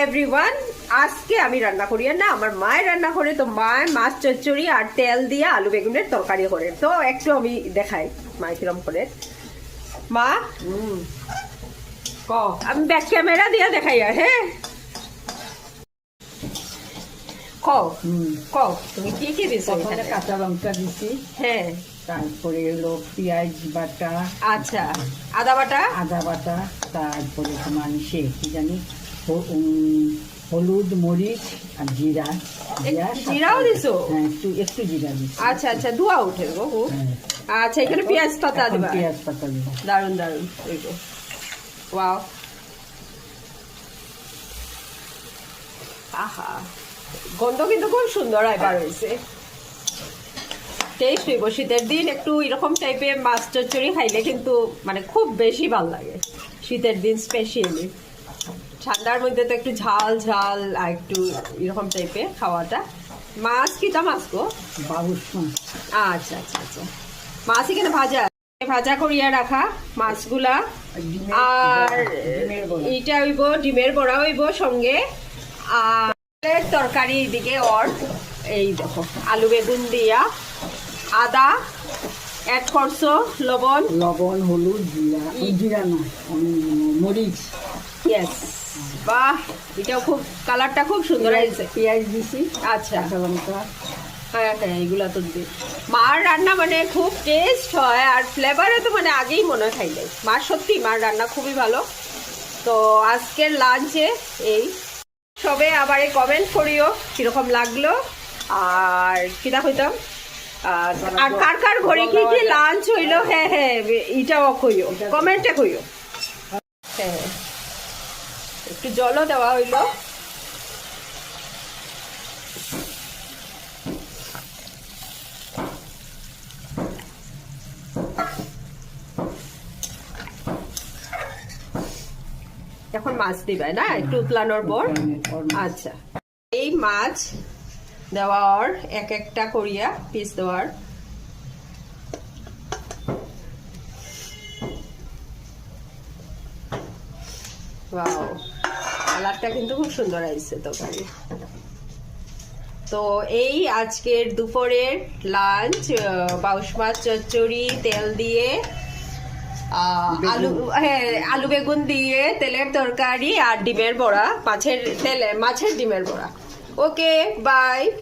Everyone, আজকে আমি রান্না করি না, আমার মায়ের রান্না করে। তো মায়ের মাছ চচ্চড়ি আর তেল দিয়ে আলু বেগুনের তরকারি করে। তো একটু আমি দেখাই মা কিরম করে। মা আমি ব্যাক ক্যামেরা দিয়ে দেখাই। আর হ্যাঁ কও তুমি কি কি দিছো? কাঁচা লঙ্কা দিছি, হ্যাঁ, তারপরে হলো পেঁয়াজ বাটা, আচ্ছা, আদা বাটা, তারপরে তোমার কি জানি হলুদ, মরিচ আর জিরা। জিরাও দিছো? হ্যাঁ, একটু জিরা দিছি। আচ্ছা আচ্ছা, ধোয়া উঠে গো। হ্যাঁ। আচ্ছা, এখানে পেঁয়াজ পাতা দিবা? পেঁয়াজ পাতা দিবা। দারুন দারুন। ওয়াও, আহা, গন্ধ কিন্তু খুব সুন্দর এবার হয়েছে। টেস্ট হইব। শীতের দিন একটু এরকম টাইপের মাছ চচ্চড়ি খাইলে কিন্তু মানে খুব বেশি ভালো লাগে শীতের দিন স্পেশালি। ঠান্ডার মধ্যে তো একটু ঝাল ঝাল আর একটু এরকম টাইপের খাওয়াটা। মাছ কিটা মাছ গো? বাউশ মাছ। আচ্ছা আচ্ছা আচ্ছা, মাছ এখানে ভাজা ভাজা করিয়া রাখা মাছগুলা। আর এইটা হইব ডিমের বড়া হইব সঙ্গে। আর তরকারি এদিকে ওর এই দেখো আলু বেগুন দিয়া, আদা অ্যাড করছো, লবণ, হলুদ, জিরা না, মরিচ। ইয়েস, বাহ, এটাও খুব কালারটা খুব সুন্দর হয়েছে। পেঁয়াজ দিছি, আচ্ছা, কাঁচা লঙ্কা। হ্যাঁ হ্যাঁ, এগুলা তো দিই। মার রান্না মানে খুব টেস্ট হয় আর ফ্লেভারে তো মানে আগেই মনে হয় খাইলে। মার সত্যি মার রান্না খুবই ভালো। তো আজকের লাঞ্চে এই সবে আবার কমেন্ট করিও কিরকম লাগলো আর কিনা হইতাম আর কার কার ঘরে কি কি লাঞ্চ হইলো। হ্যাঁ হ্যাঁ, এটাও কইও, কমেন্টে কইও। হ্যাঁ, একটু জলও দেওয়া হইলো। এখন মাছ দিবে না একটু উতলানোর পর? আচ্ছা, এই মাছ দেওয়ার এক একটা করিয়া পিস দেওয়ার। ওয়াও, কালারটা কিন্তু খুব সুন্দর আসছে তরকারি। তো এই আজকের দুপুরের লাঞ্চ, বাউশ মাছ চচ্চড়ি তেল দিয়ে, আলু বেগুন দিয়ে তেলের তরকারি আর ডিমের বড়া, মাছের ডিমের বড়া। ওকে, বাই।